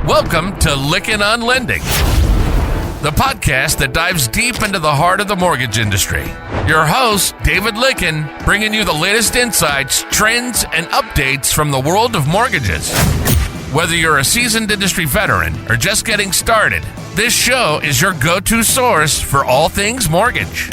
Welcome to Lykken on Lending, the podcast that dives deep into the heart of the mortgage industry. Your host, David Lykken, bringing you the latest insights, trends, and updates from the world of mortgages. Whether you're a seasoned industry veteran or just getting started, this show is your go-to source for all things mortgage.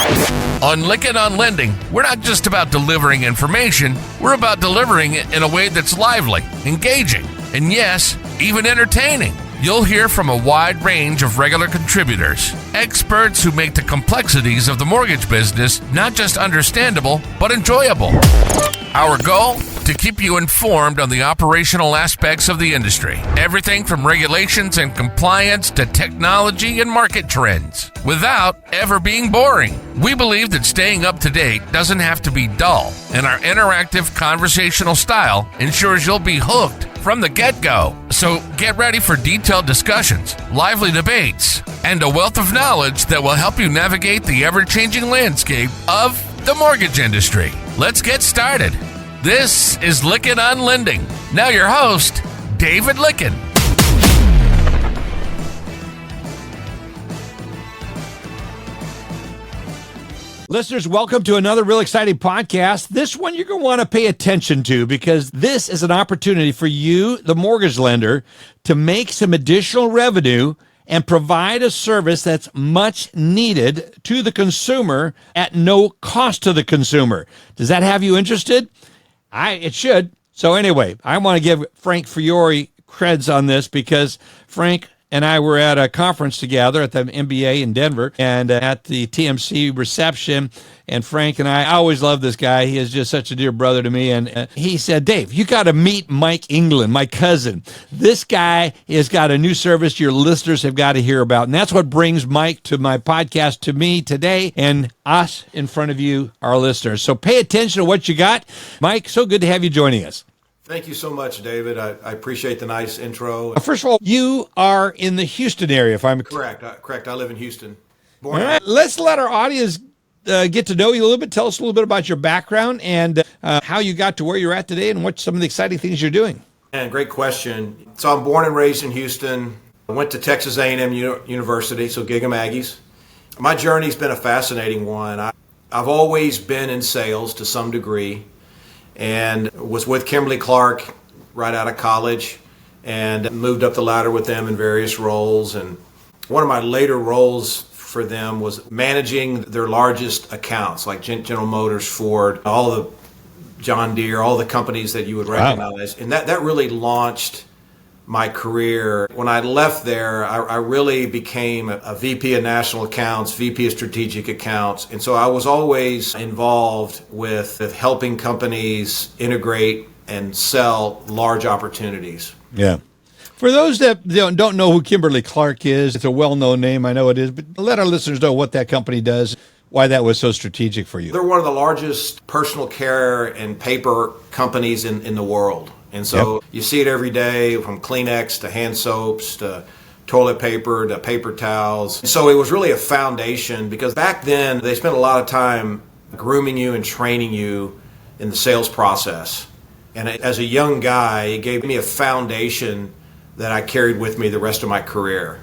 On Lykken on Lending, we're not just about delivering information, we're about delivering it in a way that's lively, engaging, and yes, even entertaining. You'll hear from a wide range of regular contributors, experts who make the complexities of the mortgage business not just understandable, but enjoyable. Our goal? To keep you informed on the operational aspects of the industry. Everything from regulations and compliance to technology and market trends, without ever being boring. We believe that staying up to date doesn't have to be dull, and our interactive conversational style ensures you'll be hooked from the get-go. So get ready for detailed discussions, lively debates, and a wealth of knowledge that will help you navigate the ever-changing landscape of the mortgage industry. Let's get started. This is Lykken on Lending. Now your host, David Lykken. Listeners, welcome to another real exciting podcast. This one you're going to want to pay attention to because this is an opportunity for you, the mortgage lender, to make some additional revenue and provide a service that's much needed to the consumer at no cost to the consumer. Does that have you interested? It should. So anyway, I want to give Frank Fiore creds on this because Frank and I were at a conference together at the MBA in Denver and at the TMC reception. And Frank and I always love this guy. He is just such a dear brother to me. And he said, Dave, you got to meet Mike England, my cousin. This guy has got a new service your listeners have got to hear about. And that's what brings Mike to my podcast, to me today, and us in front of you, our listeners. So pay attention to what you got. Mike, so good to have you joining us. Thank you so much, David. I appreciate the nice intro. First of all, you are in the Houston area, if I'm correct. Correct. I live in Houston. All right. Let's let our audience get to know you a little bit. Tell us a little bit about your background and how you got to where you're at today and what some of the exciting things you're doing. And great question. So I'm born and raised in Houston. I went to Texas A&M University, so Gig 'em Aggies. My journey's been a fascinating one. I've always been in sales to some degree, and was with Kimberly Clark right out of college and moved up the ladder with them in various roles. And one of my later roles for them was managing their largest accounts like General Motors, Ford, all the John Deere, all the companies that you would recognize. Wow. And that really launched my career. When I left there, I really became a VP of National Accounts, VP of Strategic Accounts. And so I was always involved with helping companies integrate and sell large opportunities. Yeah. For those that don't know who Kimberly Clark is, it's a well-known name, I know it is, but let our listeners know what that company does, why that was so strategic for you. They're one of the largest personal care and paper companies in the world. And so You see it every day, from Kleenex to hand soaps to toilet paper to paper towels. So it was really a foundation because back then they spent a lot of time grooming you and training you in the sales process. And as a young guy, it gave me a foundation that I carried with me the rest of my career.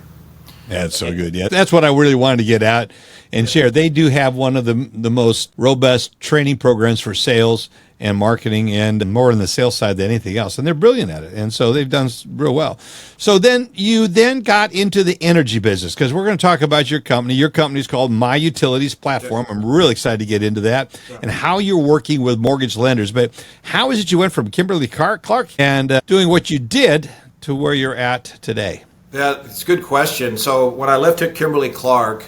That's so good. Yeah, that's what I really wanted to get out and share. They do have one of the most robust training programs for sales and marketing, and more on the sales side than anything else. And they're brilliant at it. And so they've done real well. So then you got into the energy business, because we're going to talk about your company. Your company is called My Utilities Platform. I'm really excited to get into that and how you're working with mortgage lenders. But how is it you went from Kimberly Clark and doing what you did to where you're at today? Yeah, it's a good question. So when I left at Kimberly Clark,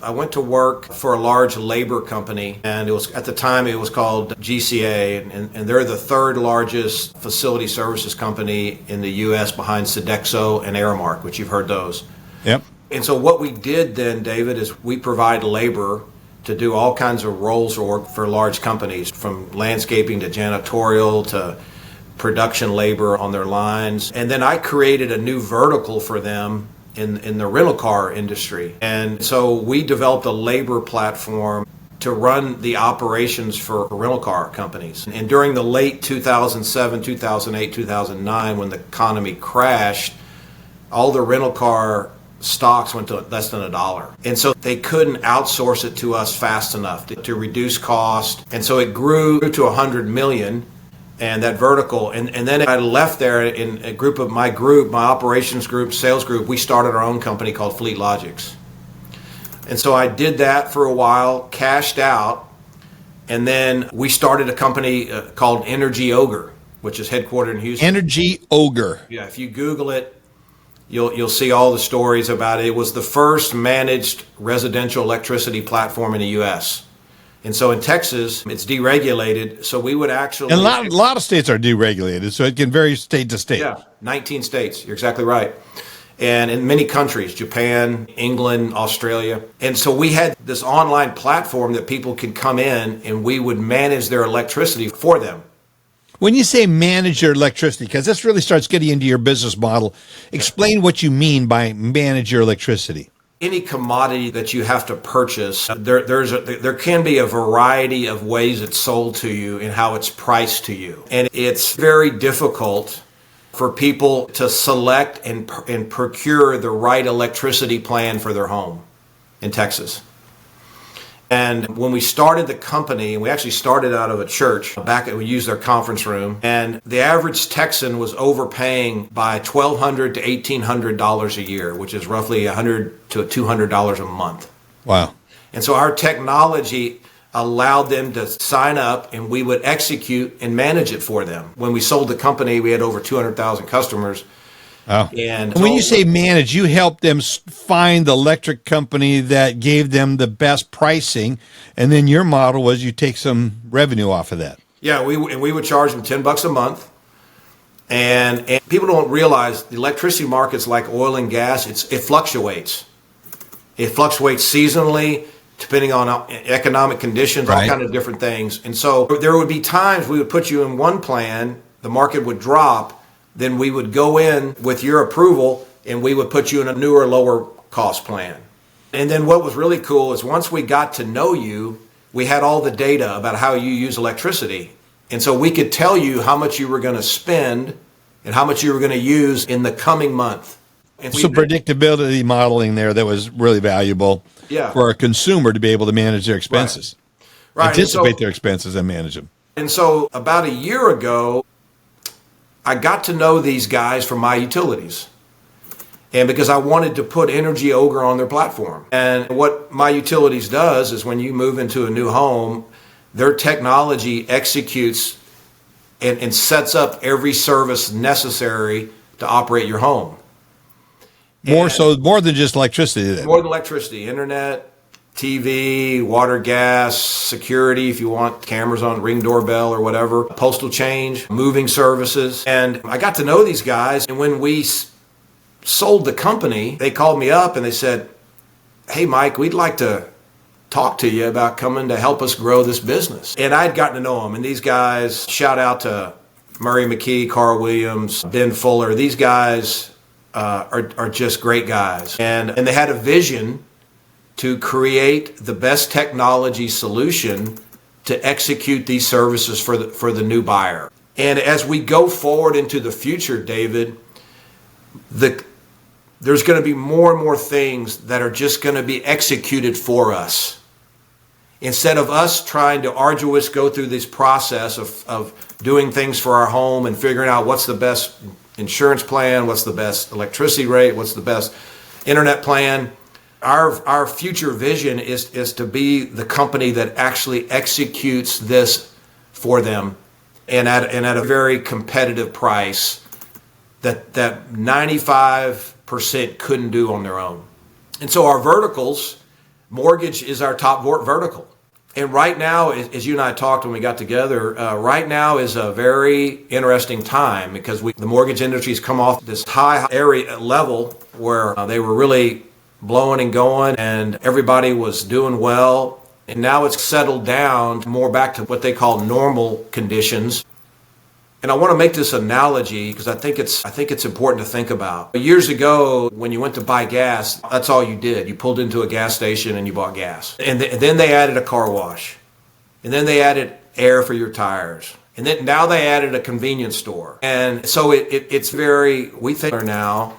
I went to work for a large labor company, and it was, at the time it was called GCA, and they're the third largest facility services company in the U.S. behind Sodexo and Aramark, which you've heard those. Yep. And so what we did then, David, is we provide labor to do all kinds of roles or work for large companies, from landscaping to janitorial to production labor on their lines. And then I created a new vertical for them in the rental car industry. And so we developed a labor platform to run the operations for rental car companies. And during the late 2007, 2008, 2009, when the economy crashed, all the rental car stocks went to less than $1. And so they couldn't outsource it to us fast enough to reduce cost. And so it grew to 100 million and that vertical. And then I left there in a group of my operations group, sales group, we started our own company called Fleet Logics. And so I did that for a while, cashed out, and then we started a company called Energy Ogre, which is headquartered in Houston. Energy Ogre. Yeah, if you Google it, you'll see all the stories about it. It was the first managed residential electricity platform in the U.S. And so in Texas, it's deregulated. So we would actually... And a lot of states are deregulated, so it can vary state to state. Yeah, 19 states. You're exactly right. And in many countries, Japan, England, Australia. And so we had this online platform that people could come in and we would manage their electricity for them. When you say manage your electricity, because this really starts getting into your business model, explain what you mean by manage your electricity. Any commodity that you have to purchase, there can be a variety of ways it's sold to you and how it's priced to you. And it's very difficult for people to select and procure the right electricity plan for their home in Texas. And when we started the company, we actually started out of a church we used their conference room, and the average Texan was overpaying by $1,200 to $1,800 a year, which is roughly $100 to $200 a month. Wow. And so our technology allowed them to sign up, and we would execute and manage it for them. When we sold the company, we had over 200,000 customers. Oh. And when you say manage, you help them find the electric company that gave them the best pricing, and then your model was you take some revenue off of that. Yeah, we would charge them $10 a month, and people don't realize the electricity market's like oil and gas. It fluctuates. It fluctuates seasonally, depending on economic conditions, right, all kind of different things. And so there would be times we would put you in one plan, the market would drop. Then we would go in with your approval and we would put you in a newer, lower cost plan. And then what was really cool is once we got to know you, we had all the data about how you use electricity. And so we could tell you how much you were going to spend and how much you were going to use in the coming month. And so predictability modeling there that was really valuable for a consumer to be able to manage their expenses. Right. Anticipate their expenses and manage them. And so about a year ago, I got to know these guys from my utilities, and because I wanted to put Energy Ogre on their platform. And what my utilities does is when you move into a new home, their technology executes and sets up every service necessary to operate your home. More than just electricity. Then. More than electricity, internet, TV, water, gas, security, if you want cameras on Ring doorbell or whatever, postal change, moving services. And I got to know these guys. And when we sold the company, they called me up and they said, "Hey, Mike, we'd like to talk to you about coming to help us grow this business." And I'd gotten to know them. And these guys, shout out to Murray McKee, Carl Williams, Ben Fuller. These guys are just great guys. And they had a vision to create the best technology solution to execute these services for the new buyer. And as we go forward into the future, David, there's going to be more and more things that are just going to be executed for us. Instead of us trying to go through this process of doing things for our home and figuring out what's the best insurance plan, what's the best electricity rate, what's the best internet plan, Our future vision is to be the company that actually executes this for them and at a very competitive price that 95% couldn't do on their own. And so our verticals, mortgage is our top vertical. And right now, as you and I talked when we got together, right now is a very interesting time because the mortgage industry has come off this high area level where they were really blowing and going and everybody was doing well, and now it's settled down more back to what they call normal conditions. And I want to make this analogy because I think it's important to think about. Years ago, when you went to buy gas, that's all you did. You pulled into a gas station and you bought gas. And then they added a car wash. And then they added air for your tires. And then now they added a convenience store. And so it's very, we think now,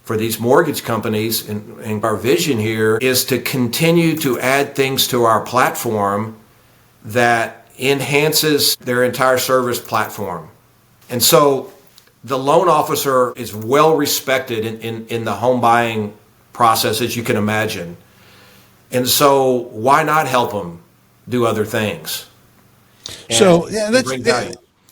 for these mortgage companies, and our vision here is to continue to add things to our platform that enhances their entire service platform. And so the loan officer is well respected in the home buying process, as you can imagine. And so why not help them do other things? So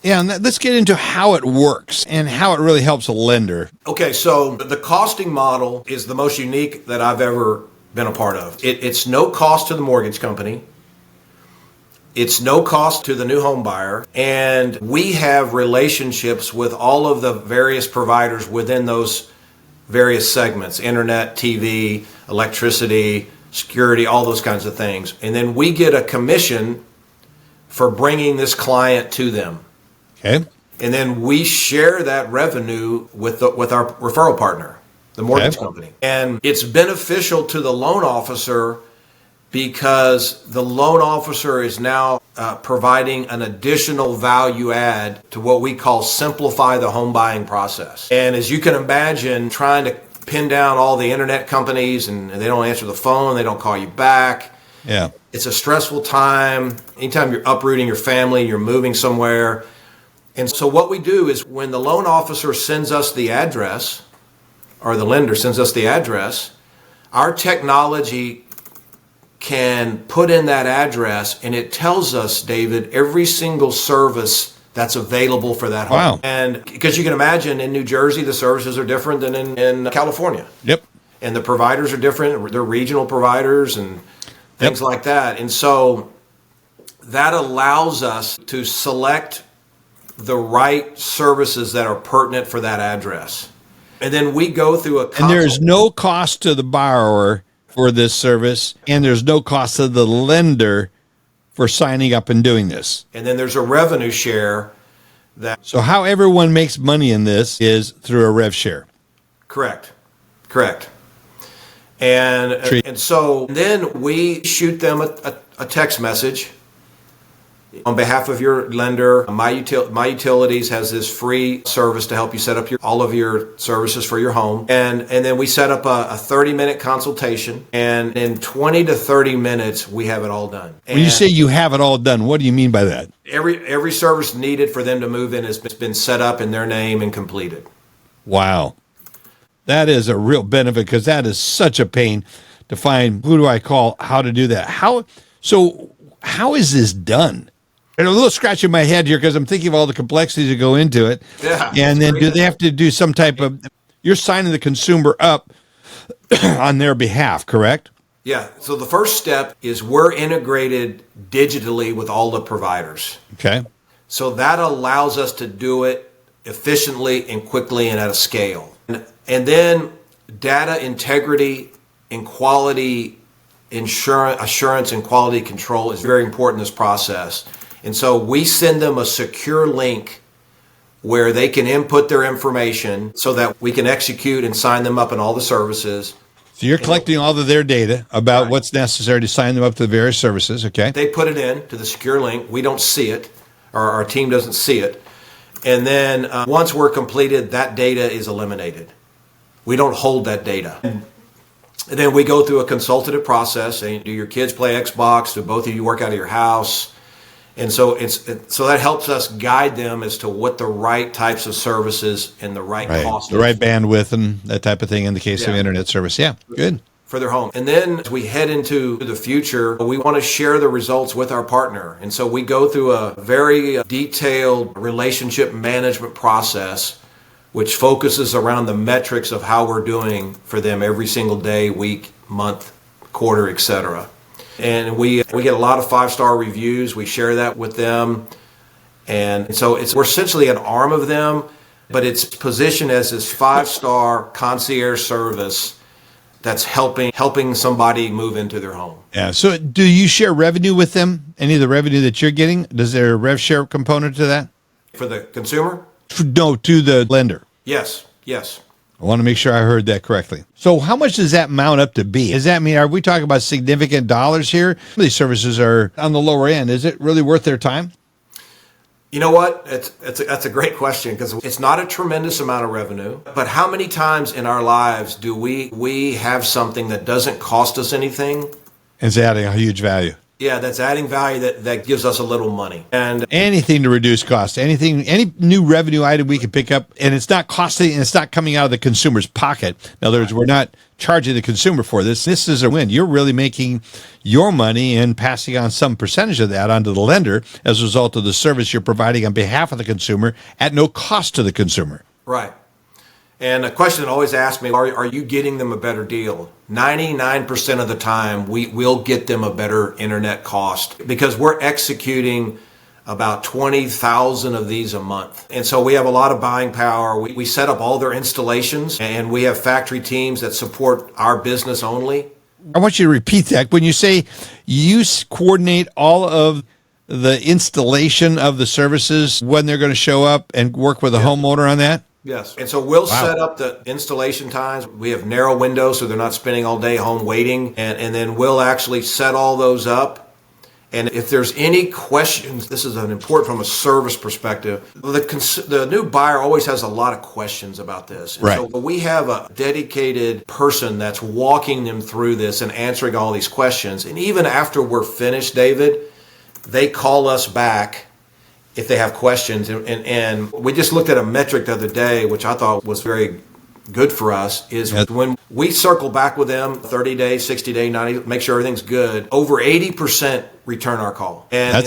let's get into how it works and how it really helps a lender. Okay, so the costing model is the most unique that I've ever been a part of. It's no cost to the mortgage company. It's no cost to the new home buyer. And we have relationships with all of the various providers within those various segments: internet, TV, electricity, security, all those kinds of things. And then we get a commission for bringing this client to them. Okay. And then we share that revenue with our referral partner, the mortgage company. And it's beneficial to the loan officer because the loan officer is now providing an additional value add to what we call simplify the home buying process. And as you can imagine, trying to pin down all the internet companies, and they don't answer the phone, they don't call you back. Yeah. It's a stressful time. Anytime you're uprooting your family, you're moving somewhere. And so what we do is when the loan officer sends us the address, or the lender sends us the address, our technology can put in that address, and it tells us, David, every single service that's available for that home. Wow. And because you can imagine in New Jersey, the services are different than in California. Yep. And the providers are different. They're regional providers and things like that. And so that allows us to select the right services that are pertinent for that address. And then we go through a And there's no cost to the borrower for this service, and there's no cost to the lender for signing up and doing this. And then there's a revenue share that... So how everyone makes money in this is through a rev share. Correct. And so then we shoot them a text message. On behalf of your lender, My Utilities has this free service to help you set up all of your services for your home. And then we set up a 30-minute consultation. And in 20 to 30 minutes, we have it all done. When you say you have it all done, what do you mean by that? Every service needed for them to move in has been set up in their name and completed. Wow. That is a real benefit, because that is such a pain to find who do I call, how to do that. How is this done? And a little scratch in my head here because I'm thinking of all the complexities that go into it. Yeah. And then do they have to do some type of, you're signing the consumer up on their behalf, correct? Yeah. So the first step is we're integrated digitally with all the providers. Okay. So that allows us to do it efficiently and quickly and at a scale. And then data integrity and quality assurance and quality control is very important in this process. And so we send them a secure link where they can input their information so that we can execute and sign them up in all the services. So you're collecting all of their data about what's necessary to sign them up to the various services, okay? They put it in to the secure link. We don't see it, or our team doesn't see it. And then once we're completed, that data is eliminated. We don't hold that data. And then we go through a consultative process. And do your kids play Xbox? Do both of you work out of your house? And so so that helps us guide them as to what the right types of services and the right cost, the right bandwidth and that type of thing in the case of internet service. Yeah, good. For their home. And then as we head into the future, we want to share the results with our partner. And so we go through a very detailed relationship management process, which focuses around the metrics of how we're doing for them every single day, week, month, quarter, etc. And we get a lot of 5-star reviews. We share that with them. And so we're essentially an arm of them, but it's positioned as this 5-star concierge service that's helping somebody move into their home. Yeah. So do you share revenue with them? Any of the revenue that you're getting? Does there a rev share component to that? For the consumer? No, to the lender. Yes. I want to make sure I heard that correctly. So how much does that mount up to be? Does that mean, are we talking about significant dollars here? These services are on the lower end. Is it really worth their time? You know what? That's a great question, because it's not a tremendous amount of revenue, but how many times in our lives do we have something that doesn't cost us anything? It's adding a huge value. Yeah, that's adding value that gives us a little money. And anything to reduce cost, any new revenue item we can pick up, and it's not costing, and it's not coming out of the consumer's pocket. In other words, we're not charging the consumer for this. This is a win. You're really making your money and passing on some percentage of that onto the lender as a result of the service you're providing on behalf of the consumer at no cost to the consumer. Right. And a question always asked me, are you getting them a better deal? 99% of the time, we will get them a better internet cost, because we're executing about 20,000 of these a month. And so we have a lot of buying power. We set up all their installations, and we have factory teams that support our business only. I want you to repeat that. When you say you coordinate all of the installation of the services, when they're going to show up, and work with a homeowner on that? Yes. And so we'll set up the installation times. We have narrow windows, so they're not spending all day home waiting. And then we'll actually set all those up. And if there's any questions, this is an important from a service perspective. The new buyer always has a lot of questions about this. And so we have a dedicated person that's walking them through this and answering all these questions. And even after we're finished, David, they call us back if they have questions. And we just looked at a metric the other day, which I thought was very good for us, is when we circle back with them 30 days, 60 days, 90, make sure everything's good, over 80% return our call. And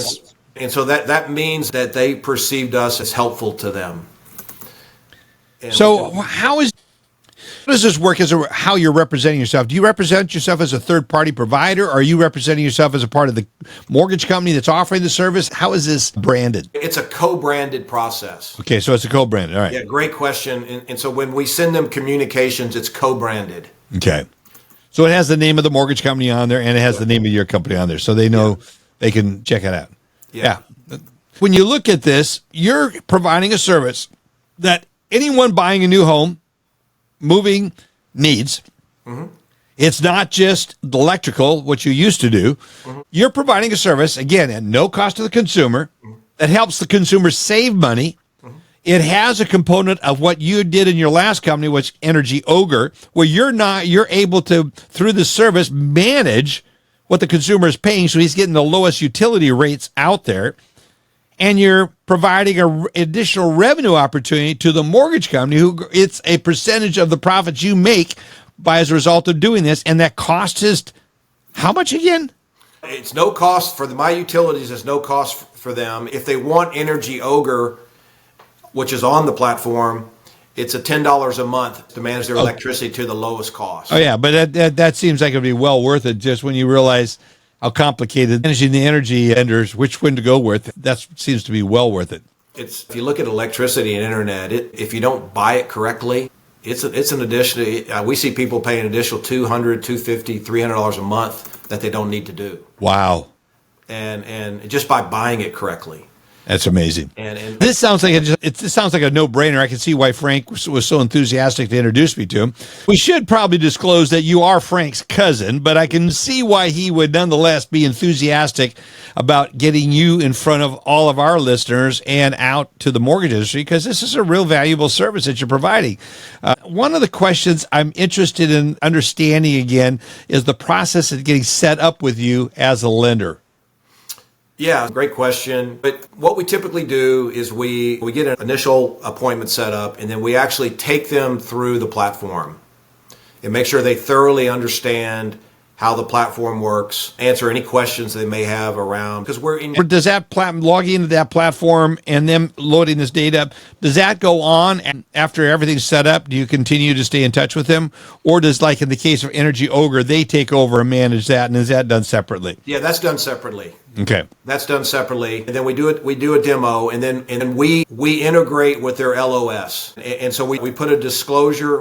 so that means that they perceived us as helpful to them. And so how does this work as how you're representing yourself? Do you represent yourself as a third-party provider? Or are you representing yourself as a part of the mortgage company that's offering the service? How is this branded? It's a co-branded process. Okay, so it's a co-branded. All right. Yeah, great question. And so when we send them communications, it's co-branded. Okay. So it has the name of the mortgage company on there, and it has the name of your company on there, so they know they can check it out. Yeah. When you look at this, you're providing a service that anyone buying a new home, moving, needs. Mm-hmm. It's not just the electrical, what you used to do. Mm-hmm. You're providing a service, again, at no cost to the consumer, that helps the consumer save money. Mm-hmm. It has a component of what you did in your last company, which Energy Ogre, where you're able to, through the service, manage what the consumer is paying, so he's getting the lowest utility rates out there. And you're providing an additional revenue opportunity to the mortgage company, who it's a percentage of the profits you make as a result of doing this. And that cost is how much again? It's no cost for my utilities. It's no cost for them. If they want Energy Ogre, which is on the platform, it's a $10 a month to manage their electricity to the lowest cost. Oh yeah, but that seems like it'd be well worth it, just when you realize how complicated managing the energy vendors, which one to go with. That seems to be well worth it. If you look at electricity and internet, if you don't buy it correctly, it's an additional. We see people paying an additional $200, $250, $300 a month that they don't need to do. Wow! And just by buying it correctly. That's amazing. And this sounds like this sounds like a no-brainer. I can see why Frank was so enthusiastic to introduce me to him. We should probably disclose that you are Frank's cousin, but I can see why he would nonetheless be enthusiastic about getting you in front of all of our listeners and out to the mortgage industry, because this is a real valuable service that you're providing. One of the questions I'm interested in understanding again is the process of getting set up with you as a lender. Yeah, great question. But what we typically do is we get an initial appointment set up, and then we actually take them through the platform and make sure they thoroughly understand how the platform works, answer any questions they may have around, because we're in. Does that logging into that platform and them loading this data up, does that go on after everything's set up? Do you continue to stay in touch with them? Or does, like in the case of Energy Ogre, they take over and manage that, and is that done separately? Yeah, that's done separately. Okay. That's done separately. And then we do a demo, and then we integrate with their LOS. And so we put a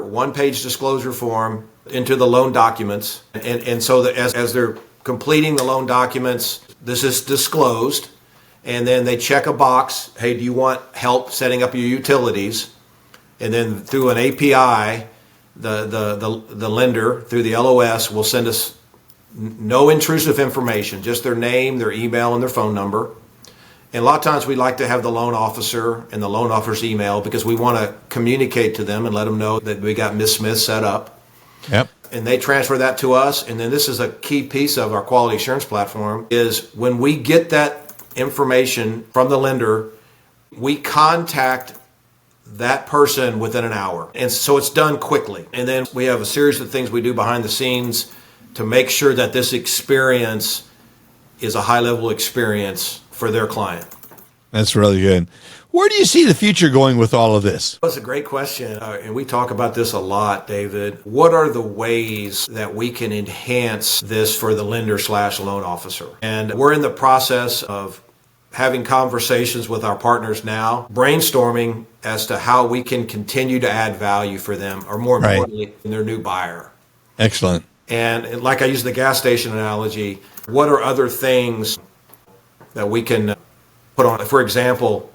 one-page disclosure form into the loan documents. And so that as they're completing the loan documents, this is disclosed. And then they check a box, hey, do you want help setting up your utilities? And then through an API, the lender, through the LOS, will send us no intrusive information, just their name, their email, and their phone number. And a lot of times we like to have the loan officer and the loan officer's email because we want to communicate to them and let them know that we got Ms. Smith set up. Yep. And they transfer that to us. And then this is a key piece of our quality assurance platform is when we get that information from the lender, we contact that person within an hour. And so it's done quickly. And then we have a series of things we do behind the scenes to make sure that this experience is a high-level experience for their client. That's really good. Where do you see the future going with all of this? That's a great question. And we talk about this a lot, David. What are the ways that we can enhance this for the lender/loan officer? And we're in the process of having conversations with our partners now, brainstorming as to how we can continue to add value for them, or more importantly, in their new buyer. Excellent. And like I use the gas station analogy, what are other things that we can put on? For example,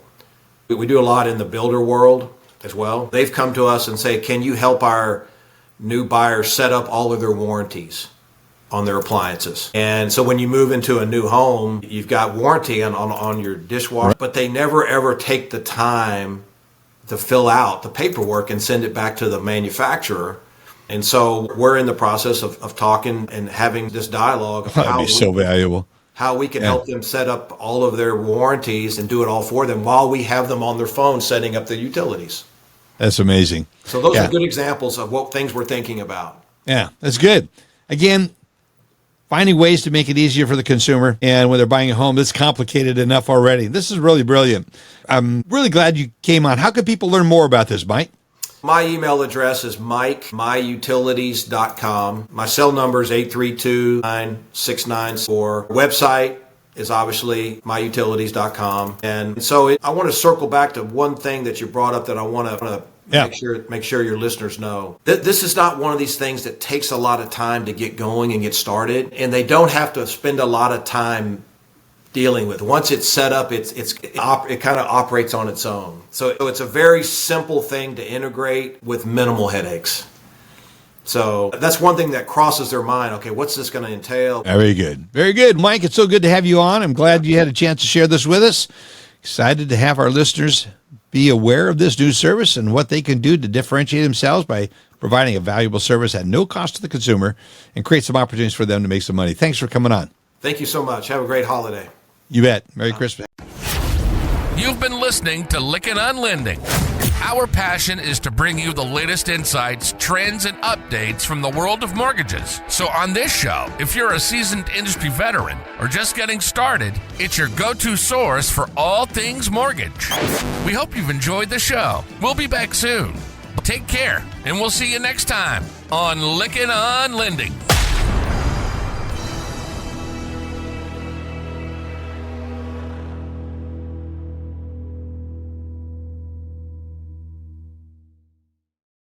we do a lot in the builder world as well. They've come to us and say, can you help our new buyers set up all of their warranties on their appliances? And so when you move into a new home, you've got warranty on your dishwasher, but they never ever take the time to fill out the paperwork and send it back to the manufacturer. And so we're in the process of talking and having this dialogue of That'd be so valuable. How we can help them set up all of their warranties and do it all for them while we have them on their phone setting up the utilities. That's amazing. So those are good examples of what things we're thinking about. Yeah, that's good. Again, finding ways to make it easier for the consumer. And when they're buying a home, it's complicated enough already. This is really brilliant. I'm really glad you came on. How can people learn more about this, Mike? My email address is mike@myutilities.com. My cell number is 832-9694. Website is obviously myutilities.com. And so I want to circle back to one thing that you brought up that I want to make sure your listeners know. This is not one of these things that takes a lot of time to get going and get started. And they don't have to spend a lot of time dealing with. Once it's set up, it kind of operates on its own. So it's a very simple thing to integrate with minimal headaches. So that's one thing that crosses their mind. Okay, what's this going to entail? Very good. Very good. Mike, it's so good to have you on. I'm glad you had a chance to share this with us. Excited to have our listeners be aware of this new service and what they can do to differentiate themselves by providing a valuable service at no cost to the consumer and create some opportunities for them to make some money. Thanks for coming on. Thank you so much. Have a great holiday. You bet. Merry Christmas. You've been listening to Lykken on Lending. Our passion is to bring you the latest insights, trends, and updates from the world of mortgages. So on this show, if you're a seasoned industry veteran or just getting started, it's your go-to source for all things mortgage. We hope you've enjoyed the show. We'll be back soon. Take care, and we'll see you next time on Lykken on Lending.